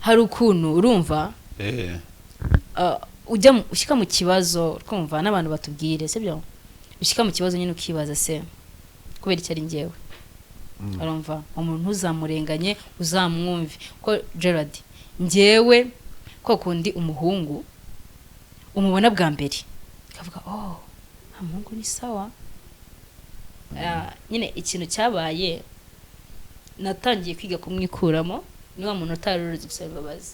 hari ukuntu urumva ujya ushyika mu kibazo twumva n'abantu batubwire sibyo ushyika mu kibazo nyine ukibaza se kubera icyo ari njyewe urumva umuntu uzamurenganye uzamwumve ko Gerard njyewe ko kundi umuhungu umubona bwa mbere kavuga umuhungu ni sawa nyine ikintu cyabaye natangiye kwiga kumwikuramo niwa muntu utaruzi gusaba imbabazi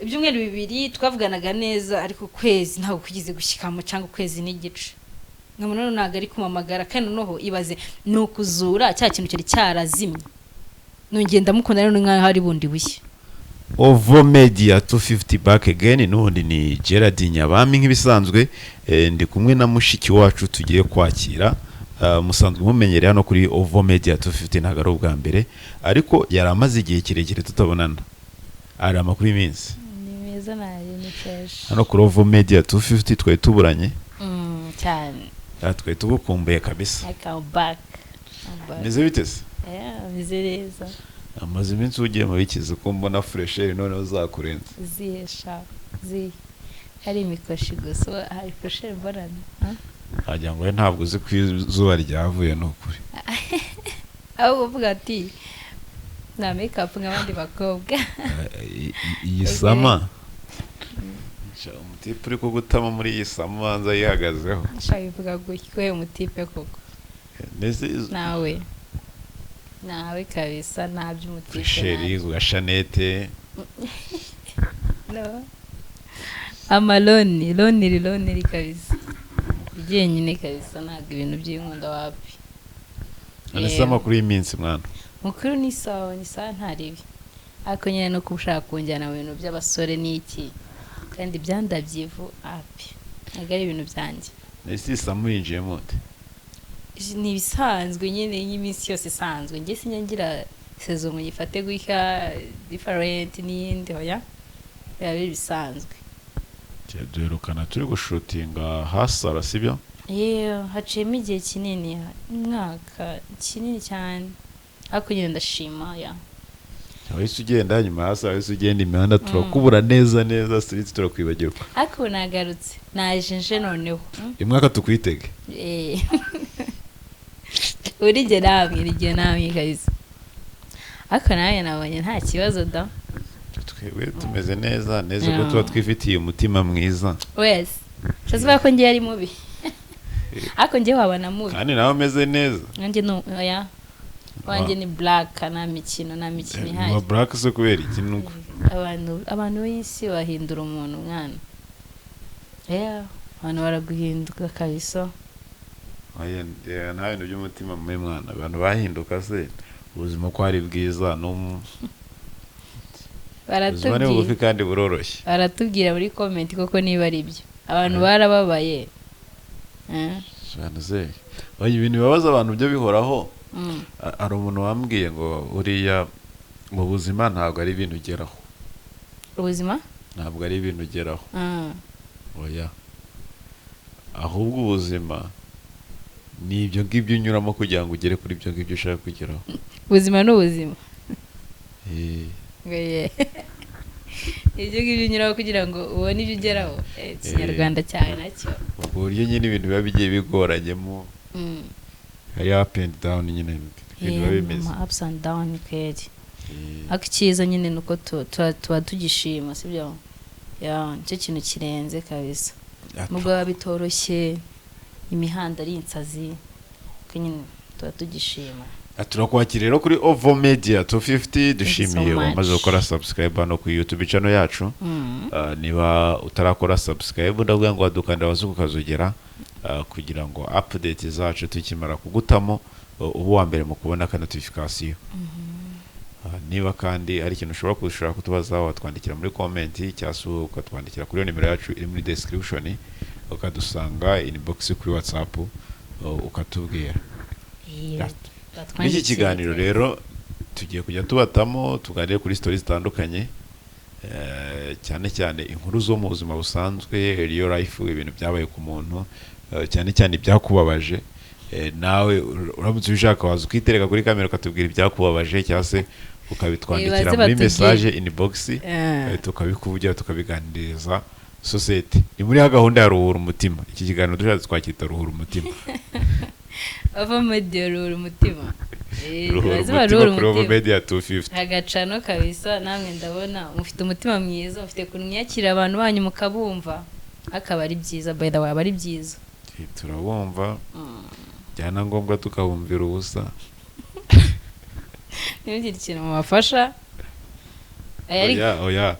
ibyumweru bibiri twavuganaga neza ariko kwezi ntabwo kugize gushyikamo cyangwa kwezi n'igice nkamuntu ntabwo ari kumamagara kandi noneho ibaze ni ukuzura cya kintu cyari cyarazimye nongenda mukunda rero nk'aho hari bundi bushya Ovo Media 250 back again n'ubundi ni Gerard Nyabami nk'ibisanzwe ndi kumwe na mushiki wacu tugiye kwakira musanzwe mumenyereye hano kuri Ovo Media 250 ntago ari ubwa mbere ariko yari amaze igihe kirekire tutabonana ari amakuru y'iminsi ni meza nayo ni fresh hano kuri Ovo Media 250 twari tuburanye cyane twari tugukumbuye kabisa back meze bitese meze neza amaze iminsi ugiye mu bikize ko mbona fresher none uzakurenza ziyesha hari imikoshi gusa hari fresher mbonana hajya ngo ntabwo uzi ko izuba ryavuye n'ukuri aho uvuga ati na makeup nk'abandi bakobwa iyi sama umutipe uri kugutama muri iyi sama banza yihagazeho nshaka ivuga gutyo umutipe koko nawe kabisa ntabyo umutipe sheri wa Chanete no amaloni kabisa jenyine kabisa ntabwo ibintu by'inkunda wapi anasa makuru y'iminsi mwana mukuru ni sawa ntaribi ariko nyine no kubushaka kunjyana mu bintu by'abasore n'iki kandi byandabyivu api ntabwo ari ibintu byanjye nese samurinjiye mote ni bisanzwe nyine y'iminsi yose isanzwe nge sinyangira saison ngo yifate guika different n'iyindi hoya biba bisanzwe duherukana turi gushutinga hasara sibyo haciyemo igihe kinini umwaka kinini cyane ariko nyine ndashima wahise ugenda nyuma hasara wahise ugenda imihanda turakubura neza street turakwibagirwa ariko nagarutse naje nje noneho imwaka tukwitege urige namwe kabisa ariko nawe nabonye nta kibazo da twebwe tumeze neza ko tuba twifitiye umutima mwiza wese shaza ko ngiye ari mubi ariko ngiye wabana mubi kandi nawe umeze neza nanjye no wanjye ni black na mikino ihari black se kubera iki nuko abantu b'isi bahindura umuntu mwana abantu baraguhinduka kabisa nta bintu by'umutima mubi mwana abantu bahinduka se ubuzima ko ari bwiza baratubwira bugufi kandi buroroshye baratubwira muri comment koko niba ari byo abantu barababaye ibintu bibabaza abantu byo bihoraho hari umuntu wambwiye ngo uriya mu buzima ntabwo ari ibintu ugeraho ubuzima ntabwo ari ibintu ugeraho oya ahubwo ubuzima ni ibyo ngibyo unyuramo kugira ngo ugere kuri ibyo ngibyo ushaka kugeraho ubuzima ni ubuzima ibyo ngibyo unyuraho kugira ngo ubone ibyo ugeraho ikinyarwanda cyane nacyo ubwo buryo nyine ibintu biba bigiye bigoranyemo hari up and down nyine ibintu biba bimeze ups and down kweri ariko icyiza nyine nuko tuba tugishima sibyo nicyo kintu kirenze kabisa nubwo biba bitoroshye imihanda ari insazi nyine tuba tugishima turakwakira rero kuri Ovo Media 250 dushimiye wamaze gukora subscribe hano ku YouTube channel yacu niba utarakora subscribe ndavuga ngo adukanda wazuka kazugera kugira ngo update zacu tukimara kugutamo ubu wa mbere mu kubona ka notification niba kandi ari ikintu ushobora kutubaza watwandikira muri comment cyangwa ukatwandikira kuri nimero yacu iri muri description ukadusanga inbox kuri WhatsApp ukatubwira iki kiganiro rero tugiye kujya tubatamo tuganire kuri stories zitandukanye cyane inkuru zo mu buzima busanzwe real life ibintu byabaye ku muntu cyane ibyakubabaje nawe uramutse ubishaka waza ukitereka kuri kamera ukatubwira ibyakubabaje cyangwa se ukabitwandikira muri message inbox tukabikuvugira tukabiganiriza society. Ni muri gahunda ya ruhura umutima. Iki kiganiro dushatse twacyita ruhura umutima. Ava media ruhura umutima. Ruhura umutima media 250. Agacano kabisa namwe ndabona mufite umutima mwiza, mufite kunyakira abantu banyu mukabumva. Akaba ari byiza, by the way aba ari byiza. Turabumva. Byana ngombwa tukabumvira ubusa. N'ibindi kintu mubafasha. Oya.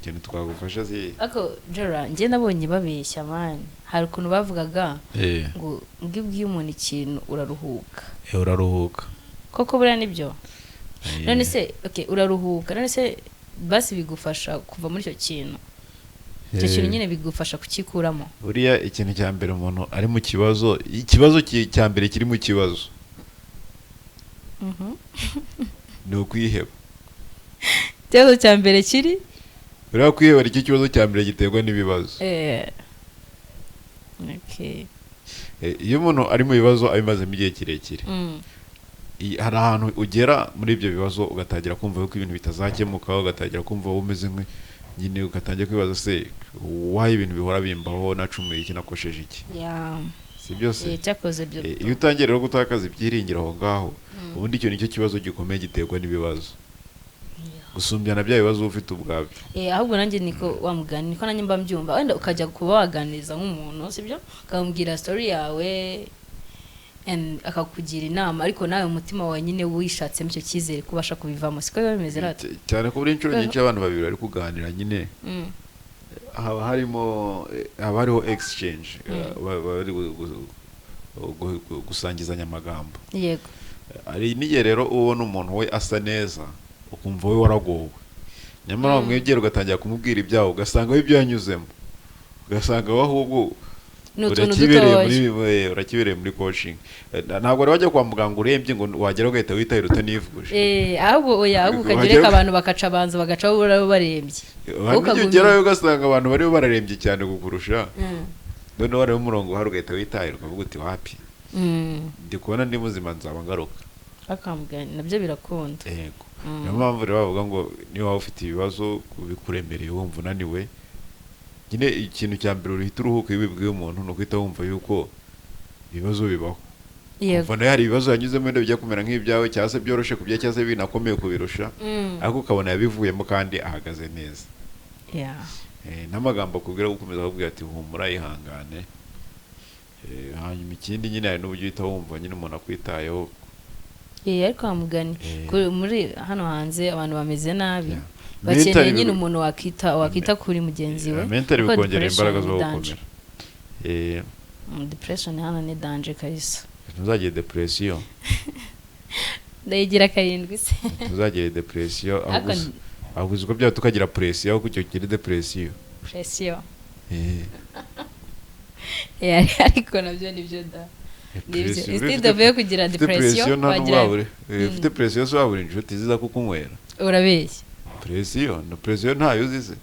Ikintu twagufasha si ako Jora nge nabonye babeshya man. Hari ukuntu bavugaga ngo ngibwiye umuntu ikintu uraruhuka. Uraruhuka. Koko buriya nibyo. None se okay uraruhuka. None se basi bigufasha kuva muri icyo kintu. Icyo kintu nyine bigufasha kukikuramo. Buriya ikintu cya mbere umuntu ari mu ikibazo cya mbere kiri mu kibazo. Ni ukwiheba. Ikibazo cya mbere kiri buriya kwiheba ari cyo kibazo cya mbere giterwa n'ibibazo. Okay. Iyo umuntu ari mu bibazo abimazemo igihe kirekire hari ahantu ugera muri ibyo bibazo ugatangira kumva ko ibintu bitazakemuka, ugatangira kumva umeze nyine ugatangira kwibaza se wahe ibintu bihora bimbaho nacumuye iki nakosheje iki. Si byose cyakoze byo. Iyo utangiye rero gutakaza ibyiringiro aho ngaho ubundi icyo nicyo kibazo gikomeye giterwa n'ibibazo gusumbyana bya bibazo ufite ubwabyo. Ahubwo nanjye niko wamugana niko nanjye mba mbyumva wenda ukajya kuba waganiriza nk'umuntu sibyo akambwira story yawe akakugira inama ariko nawe umutima wawe nyine wishatsemo icyo cyizere kubasha kubivamo siko biba bimeze rata cyane ko buri inshuro nyinshi abantu babiri bari kuganira nyine hariho exchange bari gusangizanya amagambo. Yego. Ari niye rero ubona umuntu we asa neza ukumva we waragowe nyamara wamwegera ugatangira kumubwira ibyawo ugasanga we ibyo yanyuzemo ugasanga ahubwo urakibereye muri coaching. Ntabwo rero wajya kwa muganga urembye ngo wagera ugahita witahira utanivuje. Ahubwo ukagereka abantu bakaca banza bagaca barembye. Ukagerayo ugasanga abantu bari bararembye cyane kukurusha. None wari umurongo hari ugahita witahira ukavuga uti wapi. Ndi kubona ndi muzima nzaba ngaruka. Akambwira nabyo birakunda. Yego. Niyo mpamvu rero bavuga ngo niba waba ufite ibibazo bikuremereye wumva unaniwe nyine ikintu cya mbere uhita uruhuka iyo ubibwiye umuntu ni ukwita wumva yuko ibibazo bibaho. Yego. Nawe hari ibibazo yanyuzemo wenda bijya kumera nk'ibyawe cyangwa se byoroshye kubya cyangwa se binakomeye kubirusha ariko ukabona yabivuyemo kandi ahagaze neza. N'amagambo akubwira gukomeza akubwira ati humura ihangane. Hanyuma ikindi nyine hari n'uburyo uhita wumva nyine umuntu akwitayeho. Ariko wamugani muri hano hanze abantu bameze nabi bakeneye nyine umuntu wakita kuri mugenzi we. Mentally bikongera imbaraga zo gukomera. Depression hano ni danger kabisa. Ntuzagire depression. Ndayigira karindwi se. Ntuzagire depression ahubwo uko bya tukagira pression aho kucyo kiri depression. Ariko nabyo nibyo da. Instead of yo kugira depression wagira ufite pression so wabura inshuti ziza kukunywera. Urabeshya. Pression ntayo uzize.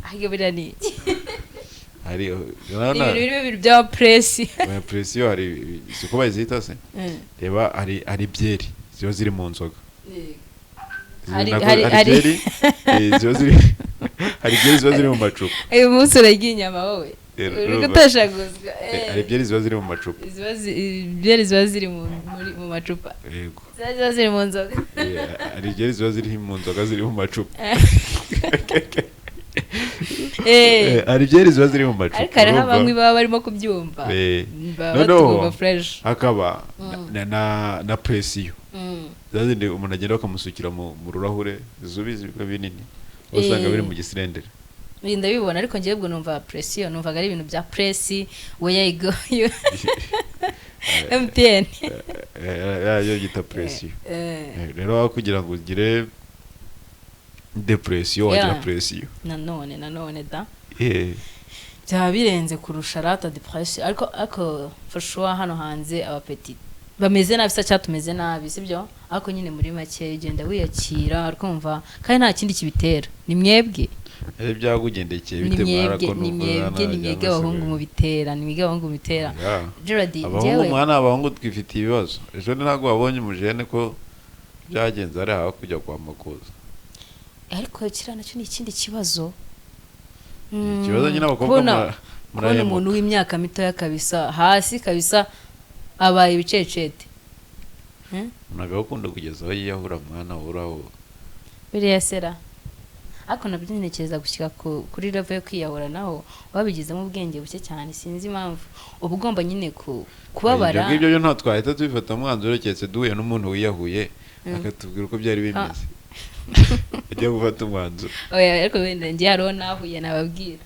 Ahige bira ni iki? Hari ibintu bya pression hari siko bayizita se. Reba hari byeri ziba ziri mu nzoga. Hari byeri ziba ziri mu macupa. Uyu munsi uragiye inyama wowe. Urigutashaguzwa. Hari byeri ziba ziri mu macupa. Byeri ziba ziri mu macupa. Yego. Ziba ziri mu nzoga. Hari byeri ziba ziri mu nzoga ziri mu macupa. Hari byeri ziba ziri mu macupa. Ariko hari bamwe baba barimo kubyumva. Baba fresh. Hakaba na pression. Zazindi umuntu agenda bakamusukira mu rurahure zubizi binini. Usanga biri mu gisirendere. Ndabibona ariko ngiye bwo numva pression numvaga ari ibintu bya pressi where you go MTN yo gita pression. Rero kugira ngo ugire depression wagira pression nanone da byaba birenze kurusha rata depression ariko for sure hano hanze aba petit bameze nabi se cyatumeze nabi sibyo ariko nyine muri make ugenda wiyakira urumva kandi nta kindi kibitera ni mwebwe byagugendekeye bite mwarako ni mwebwe abahungu mu bitera ni mwebwe abahungu mu bitera Gerard abahungu mwana abahungu twifitiye ibibazo ejo ntabwo wabonye umujene ko byagenze ari hawe kujya kwa makuza ariko kiriya nacyo ni ikindi kibazo ikibazo nyine abakobwa kubona umuntu w'imyaka mitoya kabisa hasi kabisa abaye ibicecete ntabwo ukunda kugeza aho yiyahura mwana uraho biriya sera ariko nabyo ntekereza gushyika kuri level yo kwiyahura naho wabigizemo ubwenge buke cyane sinzi impamvu uba ugomba nyine kubabara ibyo byo nta twahita tubifata umwanzuro keretse duhuye n'umuntu wiyahuye akatubwira uko byari bimeze ujya gufata umwanzuro ariko wenda njye hariho nahuye nababwira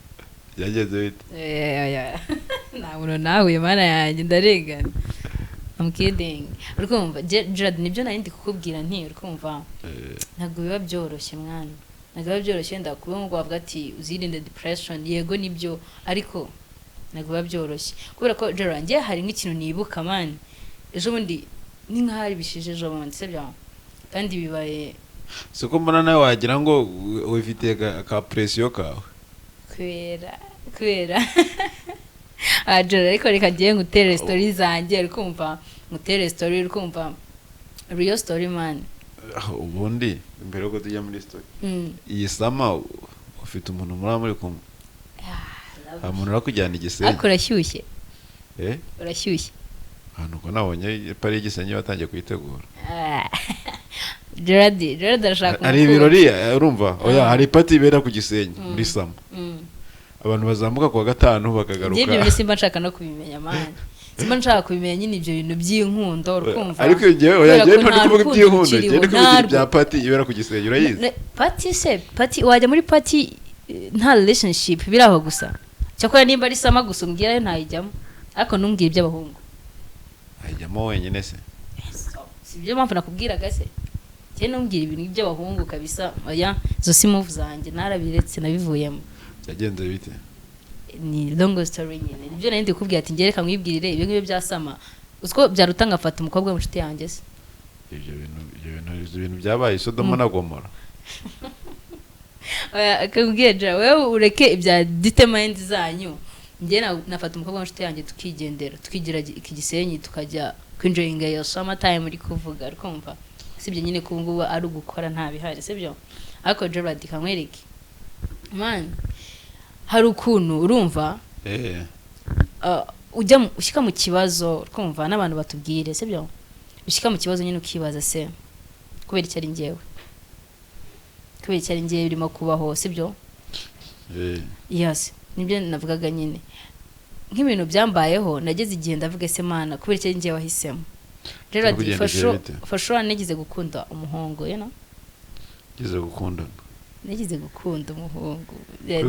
byagenze bite nta muntu nahuye mana yanjye ndarengana I'm kidding urumva Gerard nibyo nari ndi kukubwira nti urumva ntabwo biba byoroshye mwana ntabwo biba byoroshye ndakuba ngo bavuga ati uzirinde depression yego nibyo ariko ntabwo biba byoroshye kubera ko Gerard njye hari nk'ikintu nibuka man ejo bundi ni nk'ahari bishije ejo bundi sibyo kandi bibaye siko mbona nawe wagira ngo wifitiye ka presiyo kawe kubera Gerard ariko reka ngiye ngutere story zanjye urikumva ngutere story urikumva real story man ubundi mbere yuko tujya muri story iyi sama ufite umuntu muri kumwe umuntu urakujyana igisenyi ariko urashyushye urashyushye ahantu ko nabonye pari igisenyi batangiye kuyitegura Gerard arashaka hari ibirori urumva oya hari party ibera ku gisenyi muri sama abantu bazamuka kuwa gatanu bakagaruka ibyo bintu simba nshaka no kubimenya man simba nshaka kubimenya nyine ibyo bintu by'inkundo urukumva ariko ngewe oya ngewe ntari kuvuga iby'inkundo ngewe ndi kuvuga ibya party ibera ku gisenyi urayizi party wajya muri party nta relationship biraho gusa cyakora nimba ari sama gusa umbwira ntayijyamo ariko numbwira iby'abahungu ayijyamo wenyine se sibyo mpamvu nakubwiraga se cyane numbwira ibintu by'abahungu kabisa oya zo si move zanjye narabiretse nabivuyemo yagenze bite ni long story nyine ibyo nari ndi kubwira ati ngereka mwibwirire ibyo ngibyo byasama uzko byarutanga afata umukobwa w'inshuti yanjye se ibyo bintu byabaye Sodoma na Gomora akubwira wewe ureke ibya determined zanyu njye nafata umukobwa w'inshuti yanjye tukigendera tukigira iki gisenyi tukajya kwinjoyinga yo summer time uri kuvuga ukumva sibyo nyine ko ngubu ari ugukora nta bihari sibyo ariko Gerard kamwereke man hari ukuntu urumva ujya ushyika mu kibazo kumva n'abantu batubwire sibyo ushyika mu kibazo nyine ukibaza se kubera icyo ari njyewe birimo kubaho sibyo yes nibyo navugaga nyine nk'ibintu byambayeho nageze igihe ndavuga se mana kubera icyo ari njyewe wahisemo Gerard fasho nagize gukunda umuhungu nagize gukunda umuhungu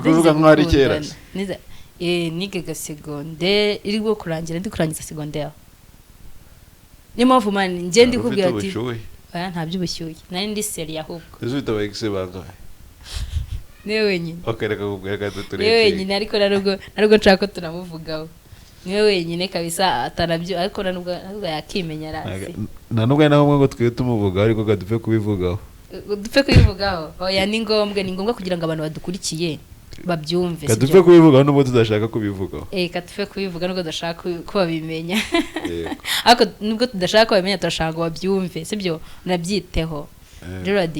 kuvuga nk'ari kera nigaga secondaire iri bwo kurangira ndi kurangiza secondaire ni mpamvu man nje ndi kubwira ati oya nta by'ubushyuhe nari ndi seri ahubwo uzita bayixe bangahe niwe wenyine okereka kubwira gatatu niwe wenyine ariko narwo nshaka ko tunamuvugaho niwe wenyine kabisa atanabyo ariko nubwo yakimenya arazi nubwo naho ngo twiye tumuvugaho ariko gadufe kubivugaho oya ni ngombwa kugira ngo abantu badukurikiye babyumve gadufe kubivugaho nubwo tudashaka kubivugaho katufe kubivuga nubwo tudashaka ko babimenya ariko nubwo tudashaka ko babimenya turashaka ngo babyumve sibyo nabyiteho Gerard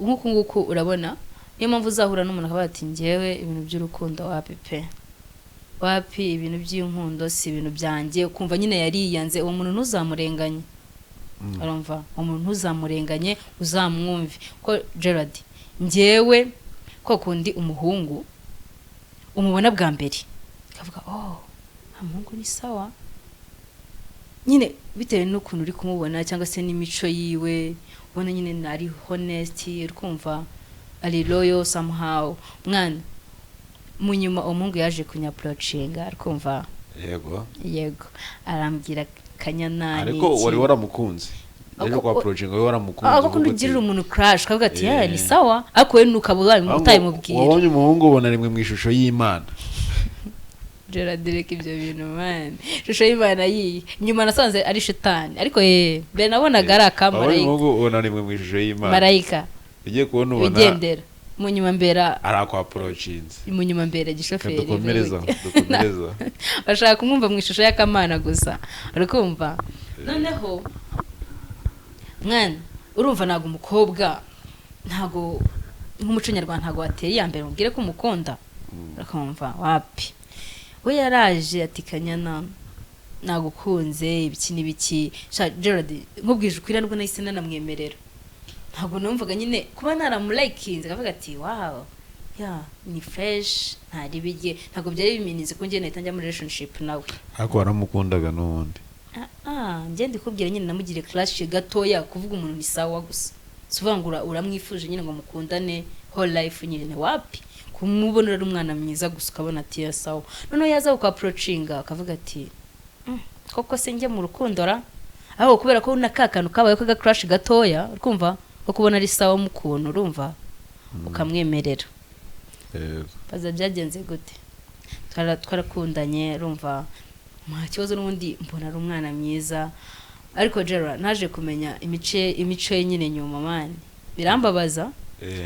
nguku urabona niyo mpamvu uzahura n'umuntu akavuga ati njyewe ibintu by'urukundo wapi ibintu by'inkundo si ibintu byanjye ukumva nyine yariyanze uwo muntu ntuzamurenganye urumva umuntu ntuzamurenganye uzamwumve ko Gerard njyewe ko kundi umuhungu umubona bwa mbere akavuga umuhungu ni sawa nyine bitewe n'ukuntu uri kumubona cyangwa se n'imico yiwe ubona nyine ari honest urumva ari loyal somehow mwana munyuma umuhungu yaje kunyaprocinga urumva yego arambwira kanyanani ariko wari waramukunze rero kwa project we waramukunze ako nugirira umuntu crash kavuga ati ni sawa ako we nukabura mutaye mubwira wabonye umuhungu ubona rimwe mu ishusho y'Imana Gerard reka ibyo bintu man ishusho y'Imana yiye nyuma nasanze ari shitani ariko mbere nabonaga ari akamarayika ubona nimwe mu ishusho y'Imana marayika ugiye kubona ubona ugendera mu nyuma mbera ari akwa approachinze mu nyuma mbera gishoferi dukomereza bashaka kumwumva mu ishusho y'akamana gusa urikumva noneho mwana urumva nago umukobwa ntago nk'umuco nyarwanda ntago wateye ya mbere mubwire ko umukunda urakumva wapi we yaraje ati kanyana nagukunze ibiki n'ibiki Gerard nkubwije ukuri nubwo nahise nanamwemerera ntabwo numvaga nyine kuba naramulakinze akavuga ati wow ni fresh ntari bige ntabwo byari biminize ko ngiye nahita njya muri relationship nawe ariko waramukundaga n'ubundi njye ndikubwira nyine namugire clash gatoya kuvuga umuntu ni sawa gusa suvangura uramwifuje nyine ngo mukundane whole life nyine wapi kumubonera umwana mwiza gusa ukabona ati sawa noneho yaza uko approachinga akavuga ati koko se njye mu rukundo ra aho kubera ko nakakanu kabaye ko ga crash gatoya urumva ko kubona ari sawa mu kuntu urumva ukamwemerera baza byagenze gute twarakundanye urumva nta kibazo n'ubundi mbona ari umwana mwiza ariko Gerard naje kumenya imico ye nyine nyuma mani birambabaza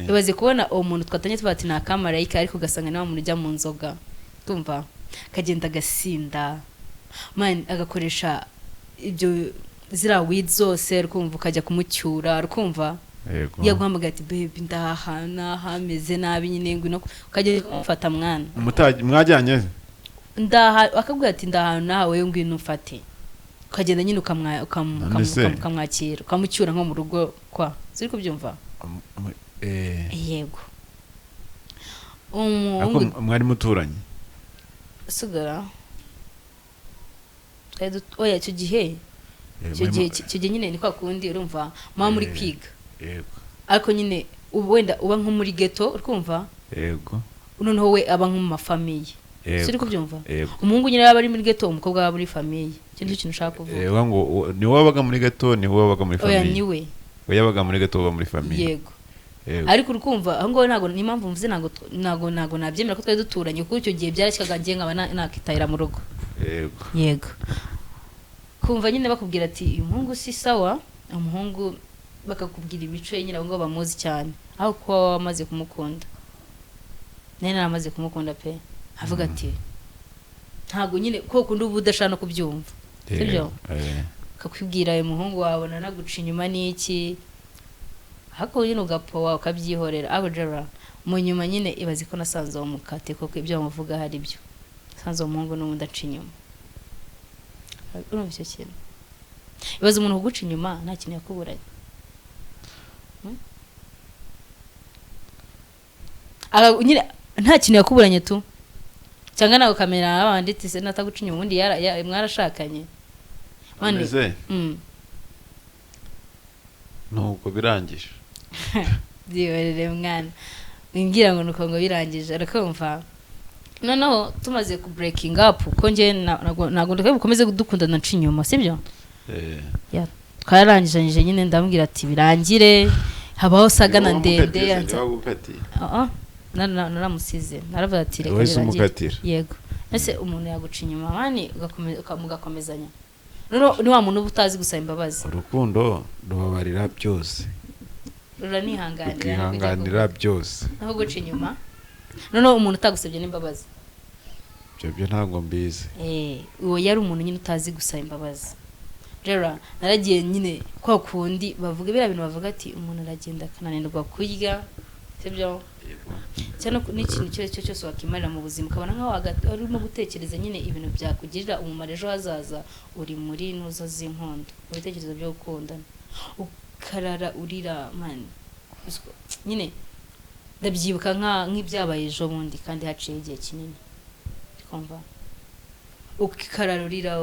bibaze kubona uwo muntu twatanye tubati na kamarayika ariko gasanga nawe umuntu ujya mu nzoga tumva kagenda gasinda mani agakoresha ibyo zira weed zose rukumva ukajya kumucyura rukumva yaguhamagaye ati baby ndaha hameze nabi nyine ngwino ukajya kumufata mwana mwajyanye ndaha akabwira ati ndaha nawe ngwino ufate ukagenda nyine ukamwakira ukamucyura nko mu rugo kwa ziri kubyumva yego mwari muturanye sugara oya icyo gihe nyine ni kwa kundi urumva mama muri kwiga ariko nyine wenda uba nko muri ghetto urumva yego noneho we aba nko mu mafamiye siri kubyumva umuhungu nyine yaba ari muri ghetto umukobwa aba muri famiye cyo kintu ushaka kuvuga ngo ni wowe wabaga muri ghetto ni wowe wabaga muri famiye oya ni we yabaga muri ghetto uba muri famiye yego ariko urukumva aho ngo ntago ni impamvu mvuze ntago nabyemera ko twari duturanye kuko icyo gihe byarashikaga ngiye nkaba nakitahira mu rugo yego kumva nyine bakubwira ati uyu muhungu si sawa umuhungu bakakubwira imico ye nyine abo ngo bamuzi cyane aho kuba wamaze kumukunda nari naramaze kumukunda pe avuga ati ntago nyine ko kundi ubu udashaka no kubyumva sibyo kakubwira uyu muhungu wabona naguca inyuma n'iki hako nyine ugapowa ukabyihorera abo Gerard mu nyuma nyine ibaze ko nasanze uwo mukate koko ibyo bamuvuga hari byo nasanze uwo muhungu n'undi aca inyuma urumva icyo kintu ibaze umuntu uguca inyuma nta kintu yakuburanye nyine nta kintu yakuburanye tu cyangwa nawe ukamera abandi ati se nataguca inyuma ubundi mwarashakanye mane nuko birangije byiberere mwana ngira ngo nuko ngo birangije arakumva noneho tumaze ku breaking up ko nge ntago ndakaye bukomeze dukundana nca inyuma sibyo twararangije nyine ndambwira ati birangire habaho sagana ndende naramusize naravuga ati reka birangire yego ese umuntu yaguca inyuma mani mugakomezanya noneho ni wa muntu utazi gusaba imbabazi urukundo rubabarira byose ruranihanganira byose naho guca inyuma noneho umuntu utagusabye n'imbabazi byo ntabwo mbizi uwo yari umuntu nyine utazi gusaba imbabazi rero naragiye nyine kwa kundi bavuga biriya bintu bavuga ati umuntu aragenda akananirwa kurya sibyo cyane n'ikintu cyo cyose wakimarira mu buzima ukabona nkaho urimo gutekereza nyine ibintu byakugirira umumaro ejo hazaza uri muri ntuzo z'inkondo mu bitekerezo byo gukundana ukarara urira mani nyine ndabyibuka nk'ibyabaye ejo bundi kandi haciye igihe kinini kumva ukararurira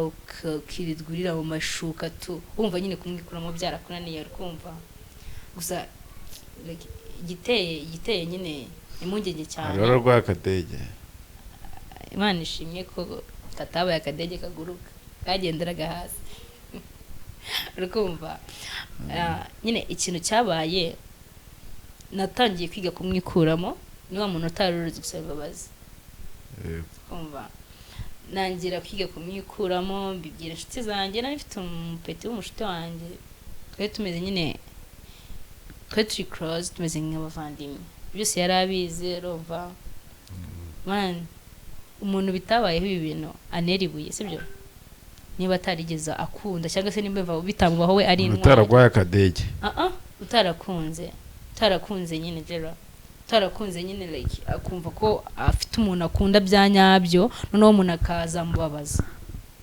ukirirwa urira mu mashuka tu wumva nyine kumwikuramo byarakunaniye ukumva gusa igiteye nyine impungenge cyane rero rwa akadege Imana ishimye ko katabaye akadege kaguruka kagenderaga hasi urukumva nyine ikintu cyabaye natangiye kwiga kumwikuramo ni wa muntu utaruzi gusaba imbabazi kumva nangira kwiga kumwikuramo mbibwira inshuti zanjye nari mfite umupeti w'umushuti wanjye twari tumeze nyine twari turi close tumeze nk'abavandimwe byose yari abizi rova man umuntu bitabayeho ibi bintu anera ibuye sibyo niba atarigeze akunda cyangwa se nimba bitamubaho we ari intwari utaragwaye akadege utarakunze nyine Gerard utarakunze nyine like akumva ko afite umuntu akunda bya nyabyo noneho umuntu akazamubabaza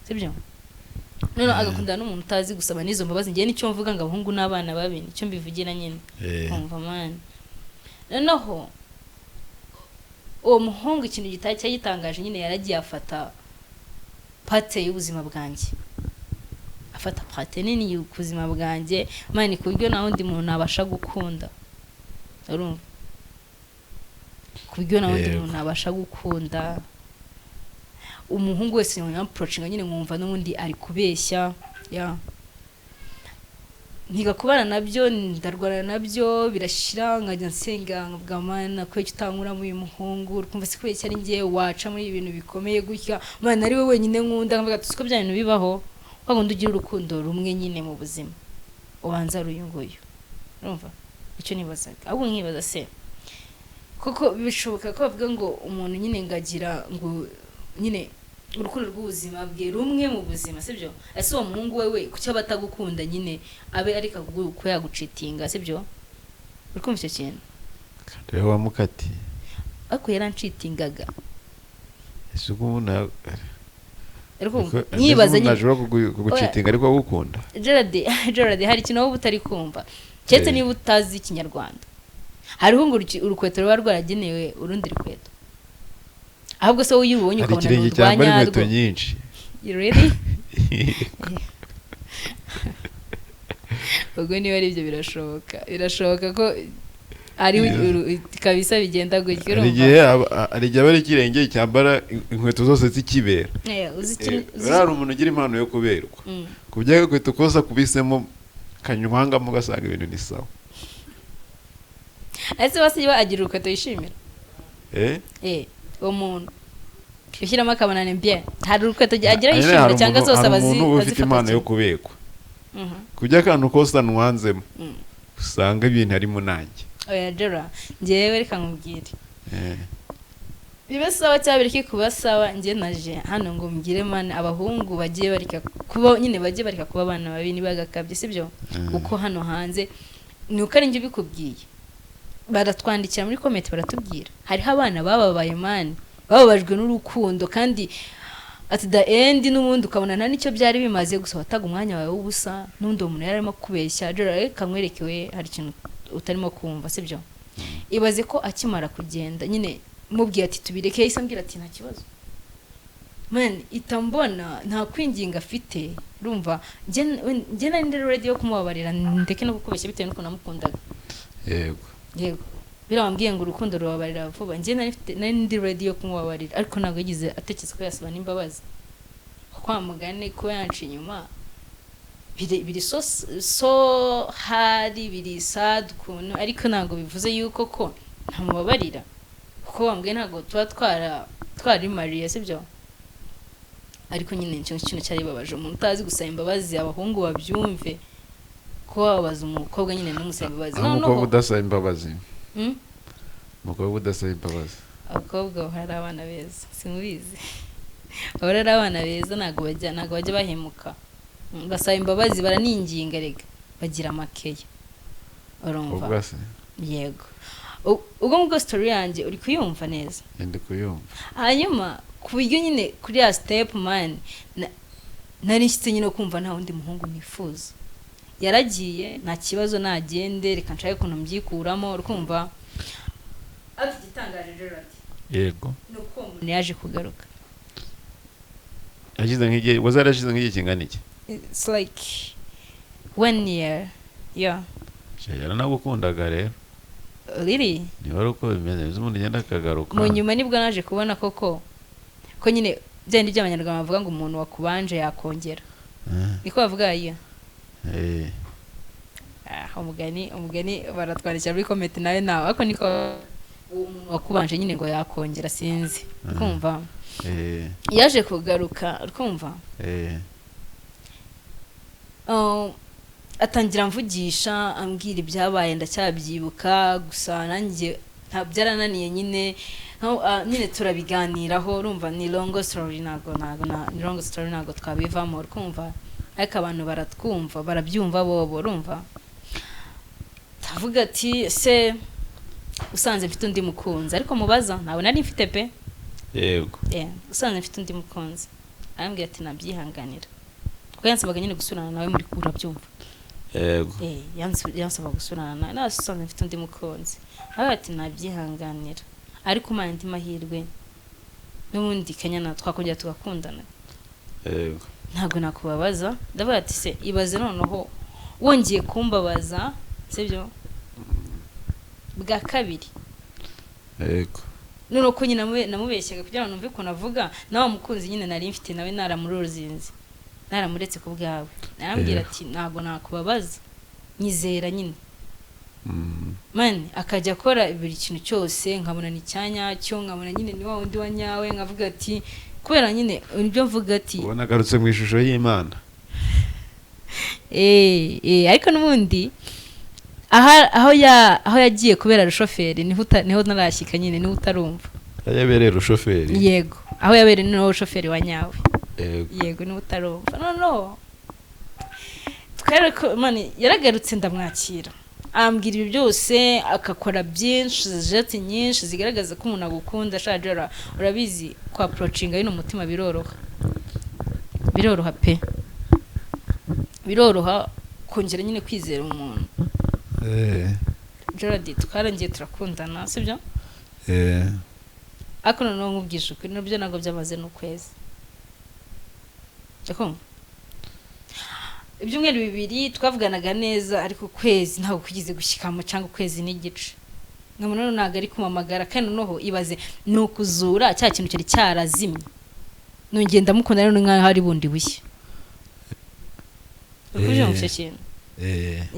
sibyo noneho agakunda n'umuntu utazi gusaba n'izo mbabazi ngiye nicyo mvuga ngo abahungu n'abana babi nicyo mbivugira nyine kumva man noneho uwo muhungu ikintu gitangaje nyine yaragiye afata pate y'ubuzima bwanjye afata pate nini y'ubuzima bwanjye mani ku buryo nta wundi muntu nabasha gukunda urumva ku buryo nta wundi muntu nabasha gukunda umuhungu wese yamproachinga nyine nkumva n'ubundi ari kubeshya ya ntiga kubana nabyo ndarwana nabyo birashira nkajya nsenga nkavuga mana ko utankura mu uyu muhungu ukumva se kubeshya ari ngiye waca muri ibintu bikomeye gutya mana ari we wenyine nkunda nkavuga ati siko bya bintu bibaho kwa ngo ugira urukundo rumwe nyine mu buzima ubanza ruyunguye urumva icyo nibazaga ahubwo nkibaza se koko bishoboka ko bavuga ngo umuntu nyine ngagira ngo nyine urukundo rw'ubuzima bwe rumwe mu buzima sibyo ese uwo muhungu wewe kuki abatagukunda nyine abe ariko ko yagucitinga sibyo urikumva icyo kintu rero wamukati ariko yarancitingaga ese umuntu nyibaza nyine najura kugucitinga ariko agukunda Gerard hari ikintu wowe utari kumva cyetse niba utazi ikinyarwanda hariho ngo urukweto ruba rwaragenewe urundi rukweto ahubwo se uyu ubonye ukabona n'urwanya inkweto nyinshi really ubwo niba ari ibyo birashoboka ko ari kabisa bigenda gutyo hari igihe aba ari ikirenge cyambara inkweto zose zikibera hari umuntu ugira impano yo kuberwa ku byawe inkweto koza kubisemo kanywangamo ugasanga ibintu ni sawa ese basiba agira urukweto yishimira uwo muntu ushyiramo akabona ni bien hari urukweto agira yishimira cyangwa zose umuntu ufite impano yo kubekwa kujya akantu kose nwanzemo usanga ibintu harimo nanjye oya Gerard ngewe reka nkubwire bibe sawa cyangwa bireke kuba sawa njye naje hano ngo mbwire mane abahungu bagiye barika kuba nyine bagiye barika kuba abana babi nibagakabye sibyo uko hano hanze ni uko ari njye bikubwiye baratwandikira muri comment baratubwira hariho abana bababaye mane bababajwe n'urukundo kandi at the end n'ubundi ukabona nta nicyo byari bimaze gusa wataga umwanya wawe w'ubusa n'undi umuntu yarimo kubeshya Gerard kamwerekewe hari ikintu utarimo kumva sibyo ibaze ko akimara kugenda nyine mubwiye ati tubireke yahise ambwira ati nta kibazo man itambona nta kwinginga afite urumva njye nari ndi ready yo kumubabarira ndeke no gukubeshya bitewe n'uko namukundaga yego birambwiye ngo urukundo rubabarira vuba njye nari ndi ready yo kumubabarira ariko ntabwo yagize atekereza ko yasaba n'imbabazi kwa mugane ko yanci inyuma biri so hari biri sad kuntu ariko ntabwo bivuze yuko ko ntamubabarira kuko bambwiye ntabwo tuba twari Maria sibyo ariko nyine nicyo kintu cyari babaje umuntu utazi gusaba imbabazi abahungu babyumve ko wabaza umukobwa nyine n'umusaba imbabazi umukobwa udasaba imbabazi umukobwa udasaba imbabazi abakobwa hari abana beza simubizi abari abana beza ntabwo bajya bahemuka basaba imbabazi baraninginga rega bagira makeya urumva yego ubwo ngo story yanjye uri kuyumva neza ndi kuyumva hanyuma ku buryo nyine kuri ya step man nari nshyitse nyine kumva nta wundi muhungu nifuza yaragiye nta kibazo nagende reka nshake ukuntu mbyikuramo urukumva ati gitangaje Gerard yego nuko umuntu yaje kugaruka yagize nk'igihe wazarashize nk'igihe kingana iki it's like 1 year yeah yaranagukundaga rero really ni wari uko bimeze umuntu yenda akagaruka mu nyuma nibwo naje kubona ko nyine byandi by'abanyarwanda bavuga ngo umuntu wakubanje yakongera niko bavuga iya umugani baratwandikira muri comment nawe ariko niko umuntu wakubanje nyine ngo yakongera sinzi kumva eh yaje kugaruka kumva atangira mvugisha ambwira ibyabaye ndacyabyibuka gusa nanjye nta byarananiye nyine nyine turabiganiraho urumva ni long story ntago twabivamo urumva ariko abantu baratwumva barabyumva bobo urumva tavuga ati se usanze mfite undi mukunzi ariko mubaza nawe nari mfite pe yego usanze mfite undi mukunzi arambwira ati nabyihanganira kuko yansabaga nyine gusurana nawe muri kura byumva yego yansaba gusurana nawe usanze mfite undi mukunzi aravuga ati nabyihanganira ariko umana andi mahirwe n'ubundi Kenya twakongera tugakundana yego ntabwo nakubabaza ndavuga ati se ibaze noneho wongeye kumbabaza sibyo bwa kabiri yego none uko nyine namubeshyaga kugira ngo numve ko navuga nawe mukunzi nyine nari mfite nawe naramuruzinze naramuretse ku bwawe narambwira ati ntabwo nakubabaza nyizera nyine man akajya akora buri kintu cyose nkabona ni cyanya cyo nkabona nyine ni wa wundi wa nyawe nkavuga ati kubera nyine ibyo mvuga ati ubona garutse mu ishusho y'Imana ariko n'ubundi aho yagiye kubera rushoferi niho narashyika nyine niho utarumva yabereye rushoferi yego aho yabereye niho rushoferi wa nyawe yego niho utarumva no twereko mani yaragarutse ndamwakira ambwira ibi byose akakora byinshi jeti nyinshi zigaragaza ko umuntu agukunda shajara urabizi kwa approachinga yino mutima biroroha pe biroroha kongera nyine kwizera umuntu Gerard twarangiye turakundana sibyo ako noneho nkubwisha ukuri nabyo ntabwo byamaze n'ukwezi cyako ibyumweru bibiri twavuganaga neza ariko kwezi ntabwo kugize gushyikamo cyangwa kwezi n'igice nkamwe ntabwo ari kumamagara kandi noneho ibaze nukuzura cya kintu cyari cyarazimye nongeye ndamukunda rero nkaho ari bundi bushya ukuje mu kintu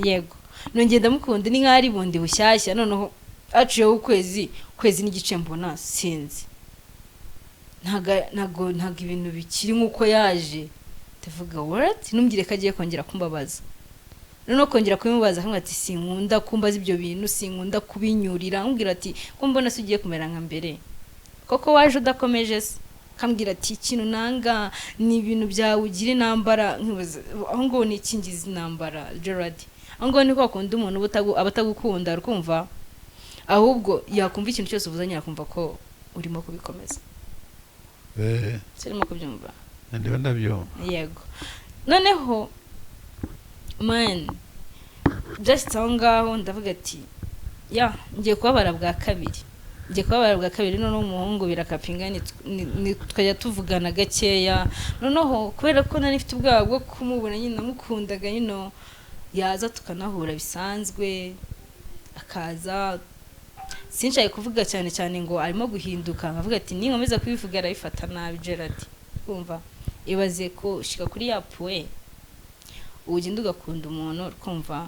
yego nongeye ndamukunda ni nkaho ari bundi bushyashya noneho aciyeho ukwezi n'igice mbona sinzi ntago ibintu bikiri nk'uko yaje tuvuga what numbwire ko agiye kongera kumbabaza noneho kongera kubimubaza hamwe ati sinkunda kumbaza ibyo bintu sinkunda kubinyurira ambwira ati ko mbona se ugiye kumera nka mbere koko waje udakomeje se kambwira ati ikintu nanga ni ibintu byawe ugira intambara aho ngo ni ikingiza intambara Gerard aho ngo ni ko akunda umuntu abatagukunda ukumva ahubwo yakumva ikintu cyose ubuzanye yakumva ko urimo kubikomeza serimo kubyumva ndiba ndabyo yego noneho man just ngaho ndavuga ati ngiye kubabara bwa kabiri noneho umuhungu birakapinga ni twajya tuvugana gakeya noneho kubera ko nari mfite ubwabo bwo kumubona nyine namukundaga nyine yaza tukanahura bisanzwe akaza sincaye kuvuga cyane cyane ngo arimo guhinduka nkavuga ati ninkomeza kubivuga arabifata nabi Gerard kumva ibaze ko ushika kuri yapuwe ugenda ugakunda umuntu kumva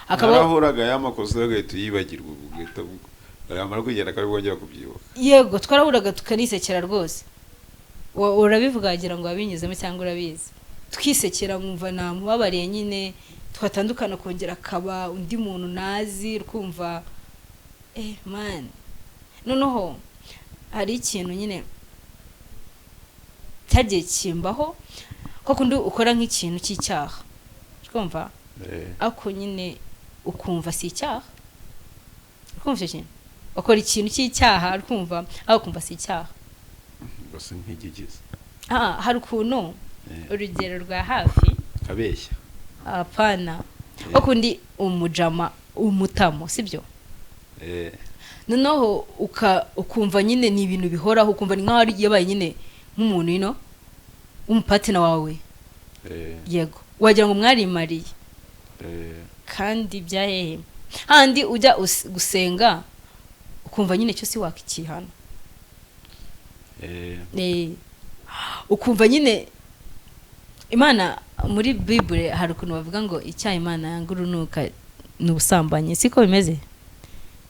akabahuraga yamakoze agahita yibagirwa ugahita aramara kugenda kandi bwongera kubyibuka yego twarahuraga tukanisekera rwose urabivuga agira ngo abinyuzemo cyangwa urabizi twisekera nkumva namubabariye nyine twatandukana kongera akaba undi muntu nazi kumva man noneho hari ikintu nyine cyagiye kimbaho ko kundi ukora nk'ikintu cy'icyaha kumva ako nyine ukumva si icyaha ukumva cyane ukora ikintu cy'icyaha kumva aho kumva si icyaha bose nk'igigize hari ukuntu urugero rwa hafi kabeshya apana okundi umujama umutamo sibyo noneho ukumva nyine ni ibintu bihoraho ukumva ni nkaho yabaye nyine nk'umuntu ino umupatina wawe yego wagira ngo mwarimariye kandi byahehe handi ujya gusenga ukumva nyine cyo si wakikihana ukumva nyine Imana muri Bible hari ukuntu bavuga ngo icyaha Imana yanga urunuka n'ubusambanyi siko bimeze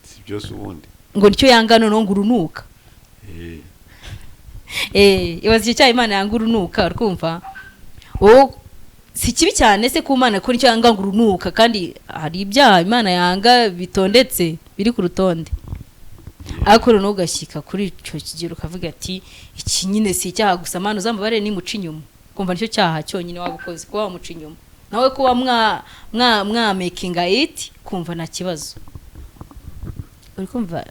si byose ubundi ngo nicyo yanga noneho ngo urunuka ibaza icyo cyaha Imana yanga urunuka urumva wowe si kibi cyane se ku Mana ko nicyo yanga ngo urunuka kandi hari ibyaha Imana yanga bitondetse biri ku rutonde ariko noneho ugashyika kuri icyo kigero ukavuga ati iki nyine si icyaha gusa Mana uzambabare nimuca inyuma kumva nicyo cyaha cyonyine wabukoze kuba wamuca inyuma nawe kuba mwa making it kumva nta kibazo uri kumva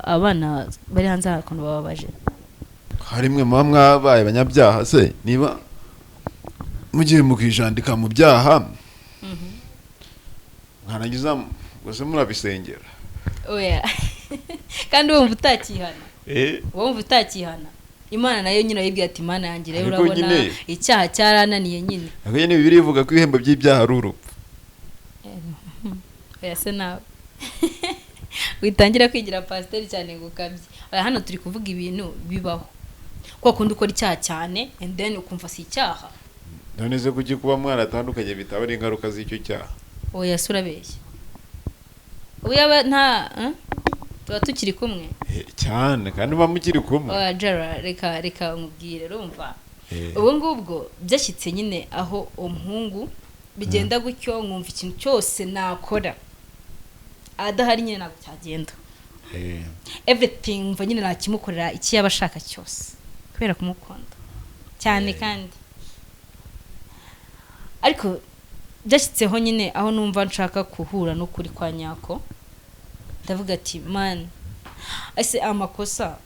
abana bari hanze hakuno bababaje hari mwe mwabaye abanyabyaha se niba mugiye mukijandika mu byaha nkanagiza gusa murabisengera oya kandi wumva utakihana wumva utakihana Imana nayo nyine yibwiye ati Imana yanjye rero urabona icyaha cyarananiye nyine ako nyine Bibiliya ivuga ko ihembo by'ibyaha ari urupfu oya se nawe witangira kwigira pasiteri cyane ngo ukabye hano turi kuvuga ibintu bibaho kwa kundi ukora icyaha cyane and then ukumva si icyaha none se kuki kuba mwaratandukanye bitaba ari ingaruka z'icyo cyaha oya se urabeshya uya nta tuba tukiri kumwe cyane kandi uba mukiri kumwe oya jara reka nkubwire urumva ubu ngubwo byashyitse nyine aho umuhungu bigenda gutyo nkumva ikintu cyose nakora adahari nyine ntabwo cyagenda everything mva nyine nakimukorera iki yaba ashaka cyose kubera kumukunda cyane kandi ariko byashyitseho nyine aho numva nshaka kuhura n'ukuri kwa nyako ndavuga ati man ese amakosa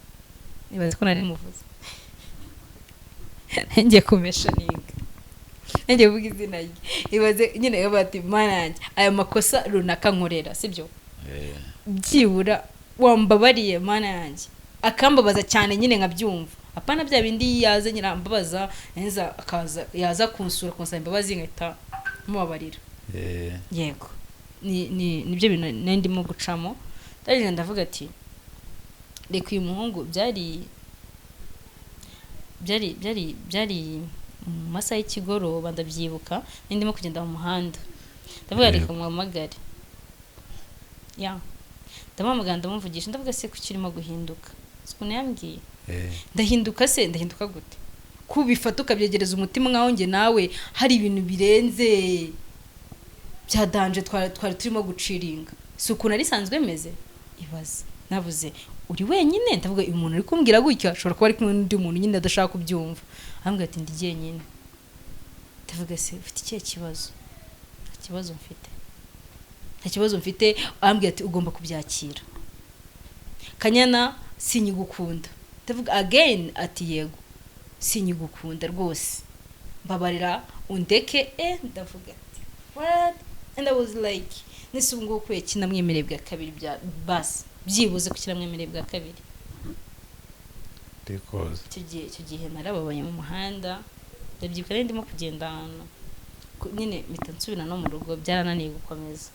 ibaze ko nari muvuze ngiye kumesha ninga ngiye kuvuga izina rye ibaze nyine bati man yanjye aya makosa runaka nkorera sibyo byibura wambabariye man yanjye akambabaza cyane nyine nkabyumva apana bya bindi yaze nyirambabaza neza akaza yaza kunsura kunsaba imbabazi nkahita mubabarira yego nibyo bintu ndimo gucamo ndagenda ndavuga ati reka uyu muhungu byari mu masaha y'ikigoroba ndabyibuka ndimo kugenda mu muhanda ndavuga reka muhamagare ndamuhamagara ndamuvugisha ndavuga se kuki urimo guhinduka ukuntu yambwiye ndahinduka se ndahinduka gute kubifata ukabyegereza umutima nkaho nge nawe hari ibintu birenze byadanje twari turimo guciringa si ukuntu ari sanzwe meze ibaze navuze uri wenyine ndavuga uyu muntu ari kumbwira gutya ashobora kuba ari kumwe n'undi muntu nyine adashaka kubyumva ambwira ati ndi jyenyine ndavuga se ufite ikihe kibazo nta kibazo mfite ambwira ati ugomba kubyakira Kanyana sinyigukunda ndavuga again ati yego sinyigukunda rwose mbabarira undeke ndavuga ati what and I was like nese ubwo kwe kinamwemereye bwa kabiri bya basi byibuze kukiramwemereye bwa kabiri because icyo gihe narababaye mu muhanda ndabyibuka nari ndimo kugenda ahantu nyine mpita nsubira no mu rugo byarananiye gukomeza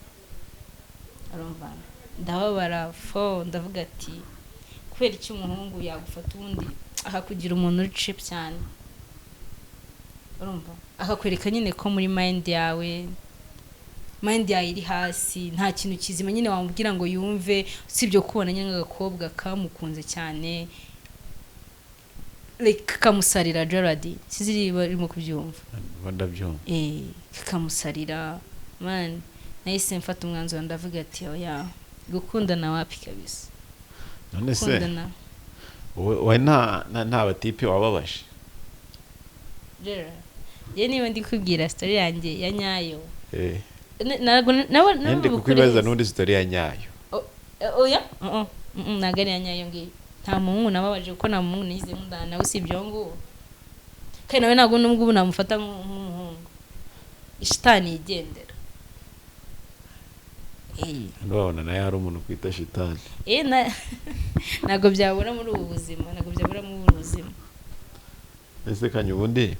arumva ndababara ndavuga ati kubera iki umuhungu yagufata ubundi akakugira umuntu uri cheap cyane urumva akakwereka nyine ko muri mind yawe iri hasi nta kintu kizima nyine wamubwira ngo yumve sibyo kubona nyine agakobwa kamukunze cyane like kamusarira Gerard siziri barimo kubyumva ndabyumva kamusarira man nahise mfata umwanzuro ndavuga ati oya gukundana wapi kabisa none se we nta batipe wababaje Gerard ye niba ndi kubwira story yanjye ya nyayo ndi kukwibaza n'undi story ya nyayo oya ntabwo ari ya nyayo ngiyo nta muhungu nababaje kuko nta muhungu nize nkundana nawe si ibyo ngubu kandi nawe ntabwo n'ubwo ubu namufata nk'umuhungu ishitani yigendera ndabona nayo hari umuntu kwita shitani ntabwo byabura muri ubu buzima ese kanya ubundi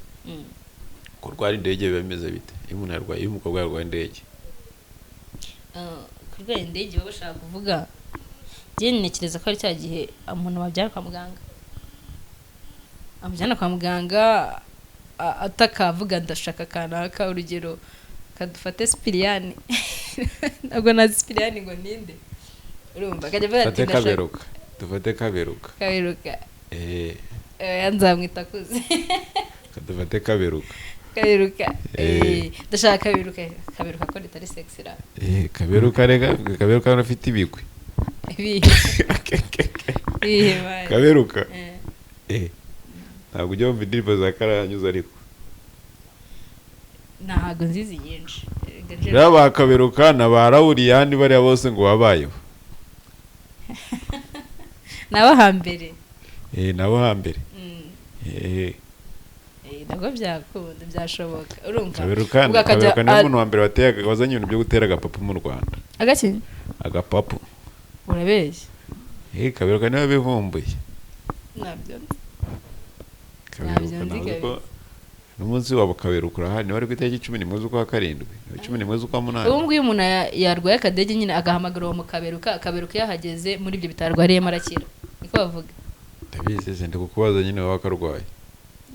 kurwara indege biba bimeze bite iyo umuntu yarwaye iyo umukobwa yarwaye indege kurwara indege baba bashaka kuvuga njye ntekereza ko ari cya gihe umuntu babyara kwa muganga amujyana kwa muganga atakavuga ndashaka kanaka urugero kadufate Sipiriyani ntabwo nazi Sipiriyani ngo ninde urumva akajya avuga ati kaberuka dufate kaberuka nzamwita kuze dufate kaberuka ndashaka kaberuka ko ritari sexy ra kaberuka rega kaberuka afite ibigwi kaberuka ntabwo ujya wumva indirimbo za karahanyuze ariko ntabwo nzizi nyinshi rero bakaberuka na ba Rawuriyani bariya bose ngo wabayeho nabo hambere nabo hambere ntabwo byakunda byashoboka urumva kaberuka niwe muntu wa mbere wazanye ibintu byo gutera agapapu mu Rwanda agapapu urabeshya kaberuka niwe bivumbuye nabyo n'umunsi wabo kaberuka urahari niba ari ku itariki 11 z'ukwa karindwi 11 z'ukwa munani ubu ngubu iyo umuntu yarwaye akadege nyine agahamagara uwo mukaberuka yahageze muri ibyo bitarwariyemo arakira niko bavuga ndabizi ndi kukubaza nyine wowe akarwaye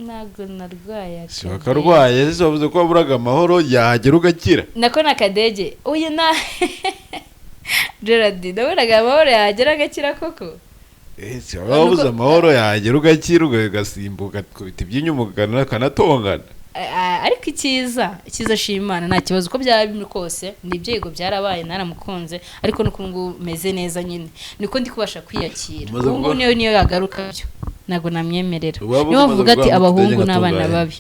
ntabwo narwaye si wakarwaye ese wavuze ko waburaga amahoro yagera ugakira nako nakadege uyu na Gerard ndaburaga amahoro yagera agakira koko si wabuze amahoro yagera ugakira ugasimbuka kubita iby'inyuma kanatongana ariko icyiza shimana nta kibazo uko byaba bimwe kose nibyo yego byarabaye naramukunze ariko nuko ngo meze neza nyine niko ndi kubasha kwiyakira ubu niyo yagaruka byo ntago namyemerera niyo bavuga ati abahungu n'abana babi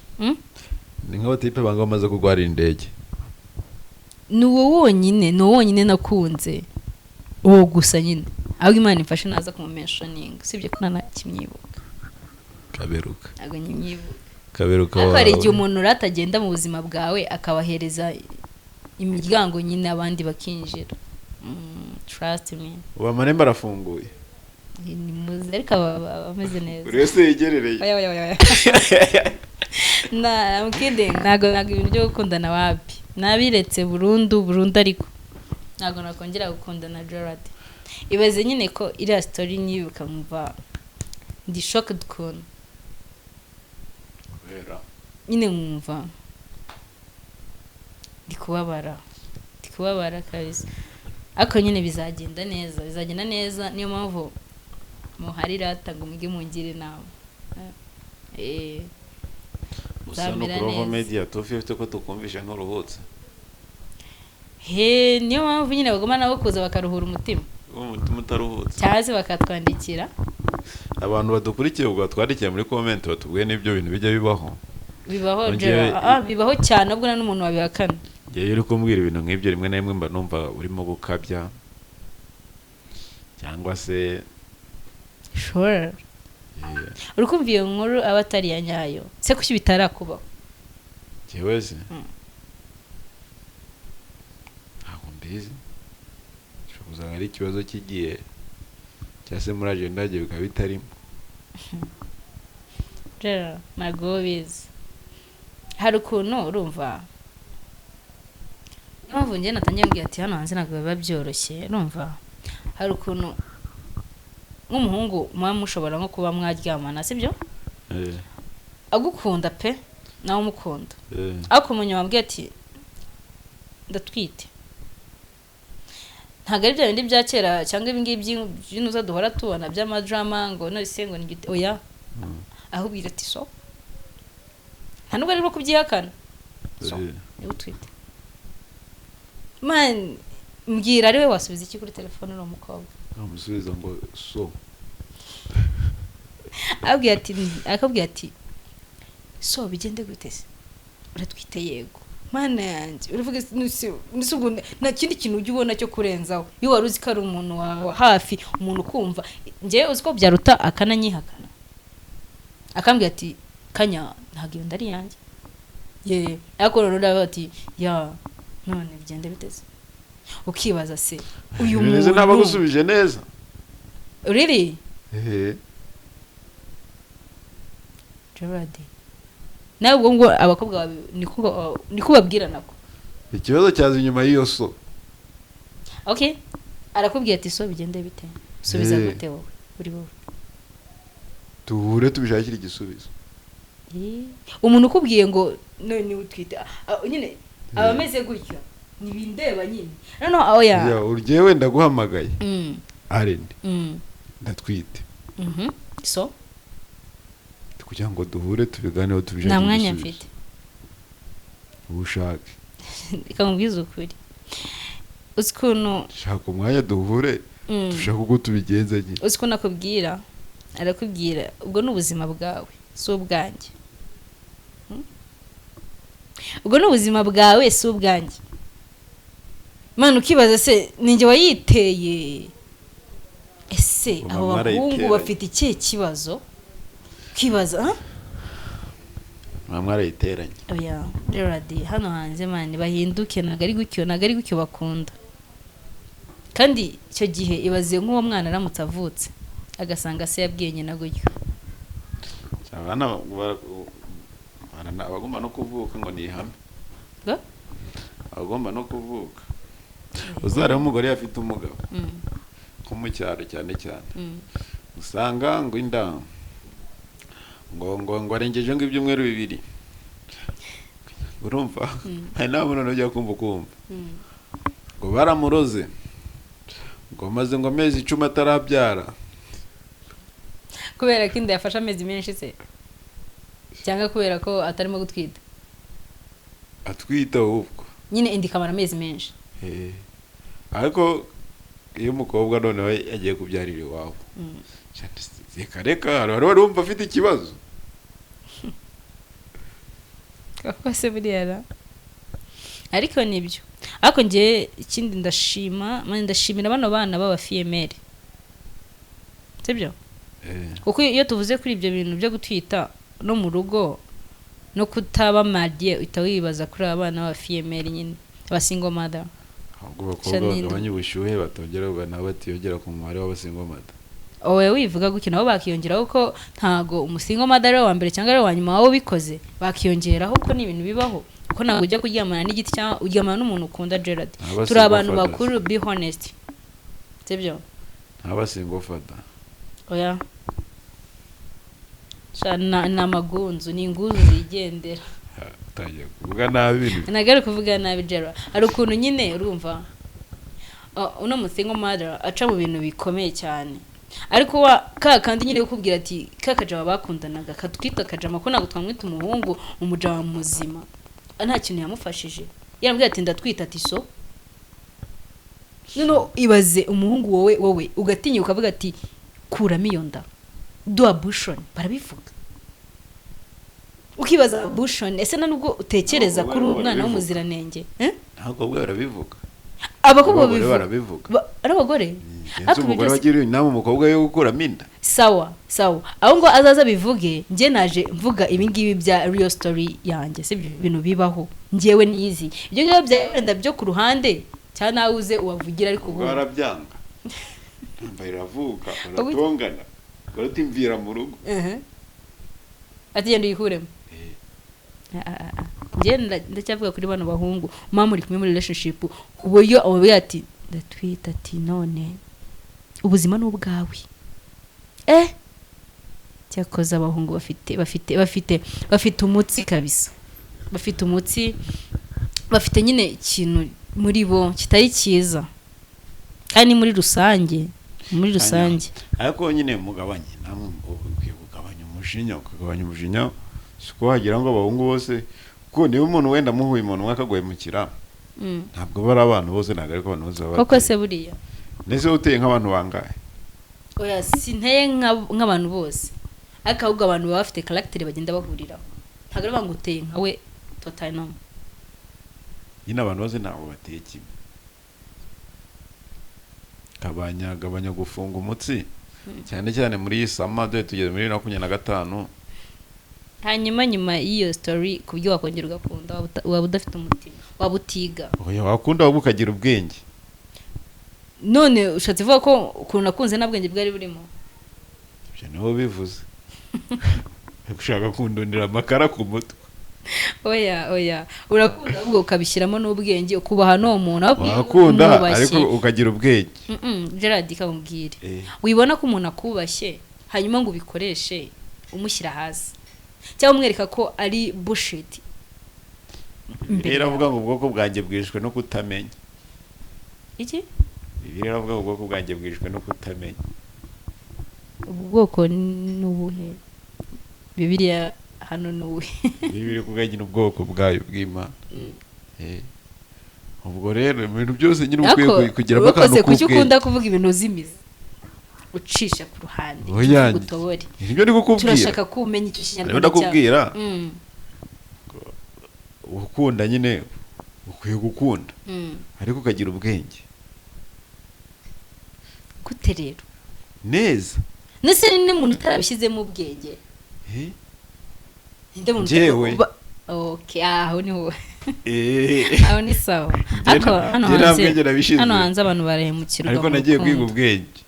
ni nk'abatipe banga bamaze kurwara indege ni uwo wonyine nakunze uwo gusa nyine ahubwo Imana imfashe naza kumumenshoninga sibyo ko ntanakimyibuka kaberuka ntago nyimyibuka kaberuka ariko hari igihe umuntu atagenda mu buzima bwawe akabahereza imiryango nyine abandi bakinjira trust me uba amarembo arafunguye ni muzi ariko bameze neza buri wese yegerereye I'm kidding ntago ibintu byo gukundana wapi nabiretse burundu ariko ntago nakongera gukundana Gerard ibaze nyine ko iriya story nyibuka mva ndi shocked kun nyine mwumva ndikubabara kabisa ariko nyine bizagenda neza niyo mpamvu muharira tanga umige mungire nawe gusa no Provo Media tufite ko tukumvisha nturuhutse niyo mpamvu nyine bagoma nabo kuza bakaruhura umutima utaruhutse cyaze bakatwandikira abantu badukurikiye ubwo twandikiye muri comment batubwiye n'ibyo bintu bijya bibaho bibaho cyane ubwo n'umuntu wabihakana ngiye uri kumbwira ibintu nk'ibyo rimwe na rimwe mba numva urimo gukabya cyangwa se sure uri kumva iyo nkuru aba atari ya nyayo se kuki bitarakubaho jewe se ntabwo mbizi ushobora ari ikibazo kigiye cyase muri agenda yagiye bikaba bitarimo rero ntabwo bizi hari ukuntu urumva mpamvu njye natangiye mbwira ati hano hanze ntabwo biba byoroshye urumva hari ukuntu nk'umuhungu muba mushobora nko kuba mwaryamana sibyo agukunda pe nawe umukunda ariko umuntu wambwiye ati ndatwite ntabwo ari bya bindi bya kera cyangwa ibingibi by'inuza duhora tubona by'amadrama ngo nose ngo ni oya ahubwira ati so nta nubwo ari bwo kubyihakana so niba utwite man mbwira ari we wasubiza iki kuri telefone uri umukobwa amusubiza ngo so akabwira ati so bigende gute se uratwite yego mana yanjye uravuga n'isugunde nta kindi kintu ujya ubona cyo kurenzaho iyo wari uzi ko ari umuntu wawe hafi umuntu ukumva njyewe uzi ko byaruta akananyihakana akambwira ati kanya ntabwo iyo ndari yanjye ye ariko rero uravuga ati ya none bigende biteze ukibaza se uyu muntu ntabwo agusubije neza really Gerard nawe ubwo ngo abakobwa niko babwira nako ikibazo cyaza inyuma y'iyo so okay arakubwiye ati so bigende bite subiza gute wowe uri wowe tuhure tubishakira igisubizo umuntu ukubwiye ngo none utwite nyine abameze gutyo nibindeba nyine noneho oya urgiye wenda guhamagaye arendi ndatwite so kugira ngo duhure tubiganeho tubije nta mwanya mfite ubushake reka mubwize ukuri uzi ukuntu shaka umwanya duhure dushaka uko tubigenza nyine uzi ko nakubwira arakubwira ubwo ni ubuzima bwawe si ubwanjye ubwo ni ubuzima bwawe si ubwanjye Imana ukibaza se ninjye wayiteye ese abo bahungu bafite ikihe kibazo ukibaza mwamwarayiteranye oya rero hano hanze mani bahinduke ntabwo ari gutyo bakunda kandi icyo gihe ibaze nk'uwo mwana aramutse avutse agasanga se yabwiye nyina gutyo abagomba no kuvuka ngo ni ihame abagomba no kuvuka uzareba umugore afite umugabo nko mu cyaro cyane cyane usanga ngo inda ngo arengeje ngo ibyumweru 2 urumva hari n'abantu bajya kumva ngo baramuroze ngo maze ngo amezi 10 atarabyara kubera ko inda yafashe amezi menshi se cyangwa kubera ko atarimo gutwita atwita ubwo nyine indi kamara amezi menshi ariko iyo umukobwa none we yagiye kubyarira iwawe reka wari wumva afite ikibazo koko se buriya ariko nibyo ariko njye ikindi ndashimira bano bana b'abafiyemeri sibyo kuko iyo tuvuze kuri ibyo bintu byo gutwita no mu rugo no kutaba mariye uhita wibaza kuri abana b'abafiyemeri nyine abasingo mother ahubwo bakobwa bagabanya ubushyuhe batongera nabo batiyongera ku mubare w'abasingo mother owe wivuga gutyo nabo bakiyongeraho ko ntago umusingo mother ari wa mbere cyangwa ari wa nyuma wabo bikoze bakiyongeraho ko ni ibintu bibaho ko ntabwo ujya kuryamana n'igiti cyangwa uryamana n'umuntu ukunda Gerard turi abantu bakuru be honest sibyo abasingo fada oya na magunzu ni inguzu zigendera utajya kuvuga nabi nagari kuvuga nabi Gerard ari ukuntu nyine urumva uno musingo mother aca mu bintu bikomeye cyane ariko kandi nyine ukubwira ati kakajama bakundanaga katwita kajama ko ntabwo twamwita umuhungu umujama muzima nta kintu yamufashije yarambwira ati ndatwita ati so no ibaze umuhungu wowe ugatinya ukavuga ati kuramo iyo nda do abortion barabivuga ukibaza abortion ese nubwo utekereza kuri umwana w'umuziranenge ntabwo bwo barabivuga abakobwa barabivuga ari abagore umugore wagiriye inama umukobwa yo gukuramo inda sawa aho ngo azaza bivuge njye naje mvuga ibingibi bya real story yanjye sibyo ibintu bibaho njyewe nizi ibyo ngibyo byenda byo ku ruhande cyane nawe uze uwavugira ariko ubu barabyanga mbaye ravuka baratongana baratimvira mu rugo ati genda uyikuremo njye ndacyavuga kuri bano bahungu mama uri kumwe muri relationship uburyo abaye ati ndatwita ati none ubuzima n'ubwawe cyakoze abahungu bafite umutsi kabisa bafite umutsi bafite nyine ikintu muri bo kitari cyiza kandi muri rusange ariko nyine mugabanye namwe ukagabanya umujinya siko wagira ngo abahungu bose ko niba umuntu wenda muhuye umuntu mwakaguhemukira ntabwo bari abantu bose ntabwo ariko abantu bose koko se buriya nese uteye nk'abantu bangahe oya sinteye nk'abantu bose ariko ahubwo abantu baba bafite caractère bagenda bahuriraho ntabwo ari bangu uteye nkawe total no nyine abantu bose ntabwo bateye kimwe gabanya gufunga umutsi cyane cyane muri iyi sama dore tugeze muri 2025 hanyuma nyuma y'iyo story ku byo wakongera ugakunda waba udafite umutima waba utiga oya wakunda waba ukagira ubwenge none ushatse vuga ko ukuntu nakunze nta bwenge bwari burimo ibyo niho bivuze ushaka kundondera amakara ku mutwe oya urakunda ubwo ukabishyiramo n'ubwenge ukubaha no umuntu wakunda ariko ukagira ubwenge Gerard kamubwire wibona ko umuntu akubashye hanyuma ngo ubikoreshe umushyira hasi cyangwa umwereka ko ari bullshit iravuga ngo ubwoko bwanjye bwishwe no kutamenya iki Bibiliya iravuga ngo ubwoko bwanjye bwishwe no kutamenya. ubwoko n'ubuhe Bibiliya hano n'ubuhe Bibiliya kugagira ubwoko bwayo bw'Imana. Ubwo rero ibintu byose nyine ukwiye kugira akantu kuki ukunda kuvuga ibintu uzimiza ucisha ku ruhande gutobore ibyo ndi kukubwira turashaka kumenya icyo kinyarwanda ndakubwira ukunda nyine ukwiye gukunda ariko ukagira ubwenge gute rero neza nese ni umuntu utarabishyizemo ubwenge njyewe okay aho ni ho aho ni sawa hano hanze abantu barahemukirwa ariko nagiye kwiga ubwenge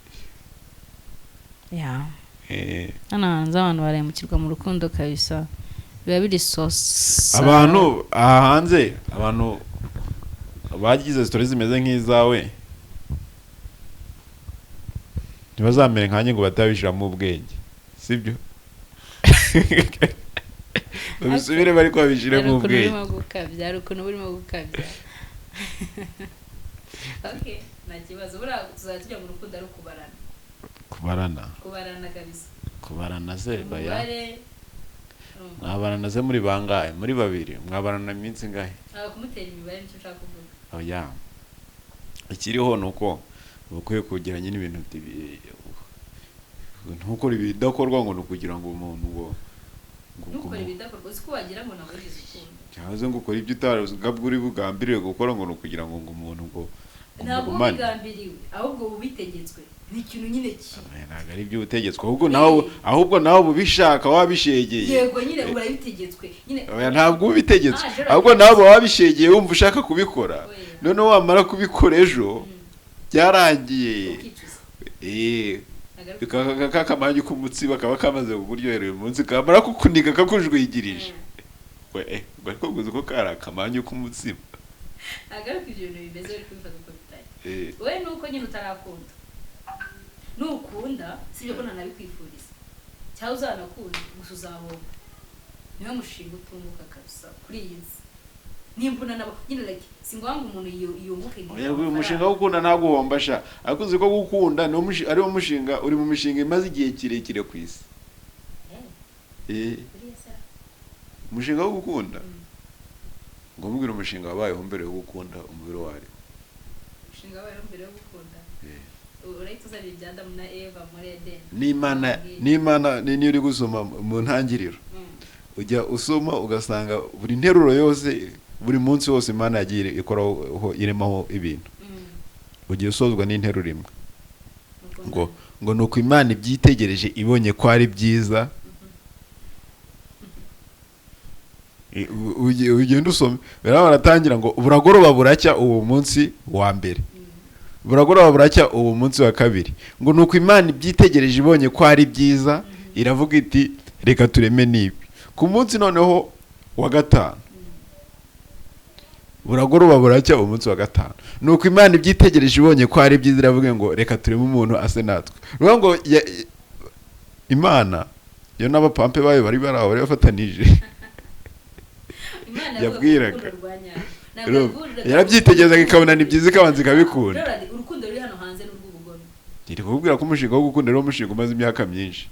hano hanze abantu barahemukirwa mu rukundo kabisa biba biri sosa abantu hanze abantu bagize stories zimeze nk'izawe ntibazamere nkanjye ngo batabishiramo ubwenge sibyo babisubire bari kwabishiramo ubwenge ari ukuntu burimo gukabya okay nta kibazo buriya tuzajya mu rukundo ari kubarana kabisa kubarana se baya mwabarana ze muri bangahe muri babiri mwabarana iminsi ngahe kumutera imibare nicyo ushaka kuvuga oya ikiriho nuko ukwiye kugira nyine ibintu ntukore ibidakorwa ngo nukugira ngo umuntu ngo ntukore ibidakorwa uzi ko wagira ngo naburize ukuntu cyahoze ngo ukore ibyo utarabwo uri bugambiriwe gukora ngo nukugira ngo umuntu ngo ntabwo ubigambiriwe ahubwo ubitegetswe ni ikintu nyine ntabwo ari ibyo utegetswe ahubwo nawe ubishaka wabishegeye yego nyine urabitegetswe nyine ntabwo ubitegetswe ahubwo nawe wabishegeye wumva ushaka kubikora noneho wamara kubikora ejo byarangiye kakamanyu k'umutsiba kaba kamaze kukuryohera uyu munsi kamara kukuniga kakujwigirije ariko guzi ko kari akamanyu k'umutsiba agaruka ibyo bintu bimeze uri kubifata uko bitari wowe nuko nyine utarakunda nukunda sibyo ko ntanabikwifuriza cyangwa uzanakunda gusa uzahomba niwe mushinga utunguka kabisa kuri iyi nsi nimbona nabo nyine like singwanga umuntu yunguke umushinga wo gukunda ntaguhomba sha ariko uzi ko gukunda ari wo mushinga uri mu mishinga imaze igihe kirekire ku isi umushinga wo gukunda ngo mbwira umushinga wabayeho mbere yo gukunda umubiri wari umushinga wabayeho mbere yo gukunda urahita uzanira ibya Adamu na Eva muri Edeni n'Imana niyo uri gusoma mu ntangiriro ujya usoma ugasanga buri nteruro yose buri munsi wose Imana yagiye ikoraho iremaho ibintu ugiye usozwa n'interuro imwe ngo nuko Imana ibyitegereje ibonye ko ari byiza ugenda usome baratangira ngo buragoroba buracya uwo munsi wa mbere buragoroba buracya uwo munsi wa kabiri ngo nuko Imana ibyitegereje ibonye ko ari byiza iravuga iti reka tureme nibi ku munsi noneho wa gatanu buragoroba buracya uwo munsi wa gatanu nuko Imana ibyitegereje ibonye ko ari byiza iravuga ngo reka tureme umuntu ase natwe ruvuga ngo Imana yo n'abapampe bayo bari baraho bari bafatanije yabwiraga yarabyitegerezaga ikabona ni byiza ikabanza ikabikunda urukundo ruri hano hanze n'urw'ubugome iri kukubwira ko umushinga wo gukunda rero umushinga umaze imyaka myinshi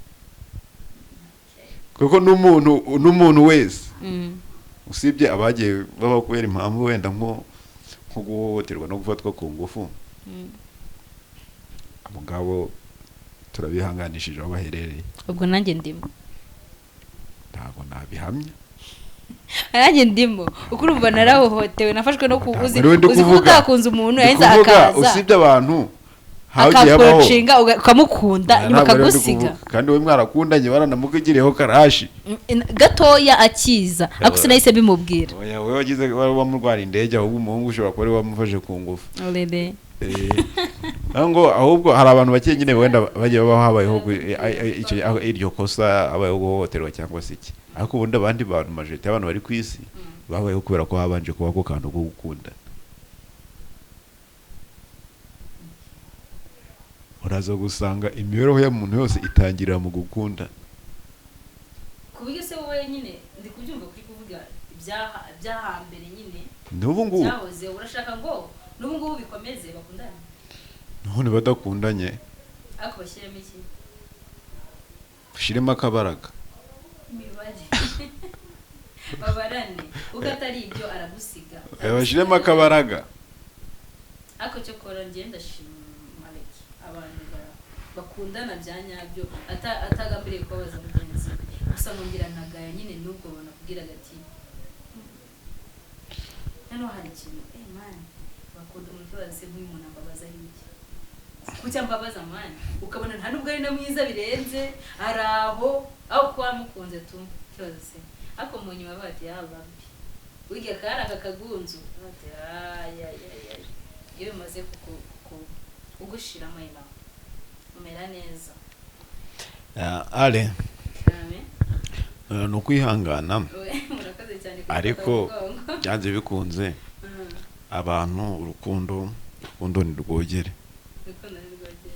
kuko n'umuntu wese usibye abagiye baba kubera impamvu wenda nko guhohoterwa no gufatwa ku ngufu abagabo turabihanganishije aho baherereye ubwo nanjye ndimo ntabwo nabihamya nanjye ndimo uko urumva narahohotewe nafashwe no kubuzi uzi ko utakunze umuntu yahinze akaza usibye abantu akakurushinga ukamukunda ntibakagusiga kandi we mwarakundanye baranamugiriyeho karashi gatoya akiza ako sinahise bimubwira oya we wagize wamurwara indege ahubwo umuhungu ushobora kuba ari wamufashe ku ngufu ngo ahubwo hari abantu bake nyine wenda bagiye babaho habayeho iryo kosa habayeho guhohoterwa cyangwa se iki ariko ubundi abandi bantu majorite y'abantu bari ku isi babayeho kubera ko habanje kuba ko kantu ko gukunda uraza gusanga imibereho y'umuntu yose itangirira mu gukunda ku buryo se wowe nyine ndi kubyumva kuri kuvuga ibyahambere nyine n'ubu ngubu byahoze urashaka ngo n'ubu ngubu bikomeze bakundane none badakundanye ariko bashyiremo iki bashiremo akabaraga imibare babarane uko atari ibyo aragusiga bashiremo akabaraga ariko cyo kora ngenda shimareke abantu bakundana bya nyabyo atagambiriye kubabaza mugenzi gusa nongera ntagaya nyine nubwo banakubwira ati hano hari ikintu man bakunda umuntu wese nk'umuntu ambabaza hirya kucya mbabaza man ukabona nta nubwo ari na mwiza birenze araho aho kwa mukunze tu kibazo se ako mu nyuma bati yababi wiga kara kakagunzu bati iyo bimaze kugushira mayina umera neza ale no kwihangana murakaze cyane ariko byanze bikunze abantu urukundo ni rwogere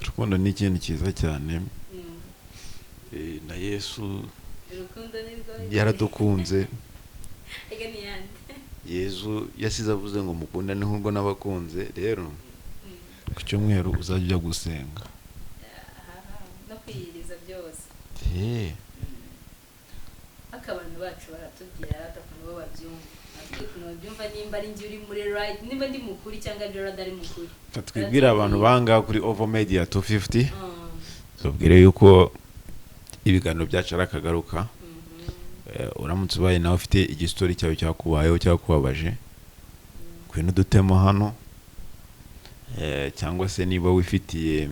urukundo ni ikintu cyiza cyane na Yesu yaradukunze Yesu yasize avuze ngo mukundane nk'ubwo n'abakunze rero ku cyumweru uzajya gusenga no kwiyiriza byose akabantu bacu baratubwira atakuntu bo babyumva nimba ari njye uri muri right nimba ndi mukuri cyangwa Gerard ari mukuri twibwira abantu banga kuri Ovo Media 250 tubwire yuko ibiganiro byacu arakagaruka uramutse ubaye nawe ufite igistori cyawe cyakubayeho cyakubabaje kwino dutemo hano cyangwa se niba wifitiye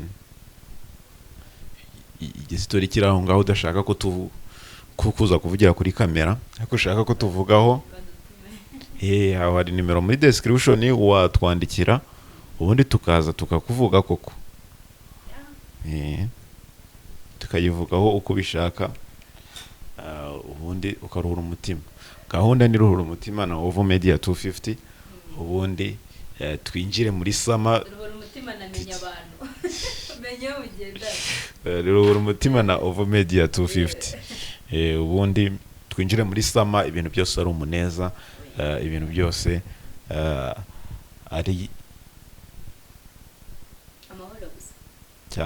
igistori kiraho ngaho udashaka ko kuza kuvugira kuri kamera ariko ushaka ko tuvugaho aho hari nimero muri description watwandikira ubundi tukaza tukakuvuga koko tukayivugaho uko bishaka ubundi ukaruhura umutima gahunda ni ruhura umutima na Ovo Media 250 ubundi twinjire muri sama ruhura umutima namenya abantu menye ugenda ruhura umutima na Ovo Media 250 ubundi twinjire muri sama ibintu byose ari umuneza ibintu byose ari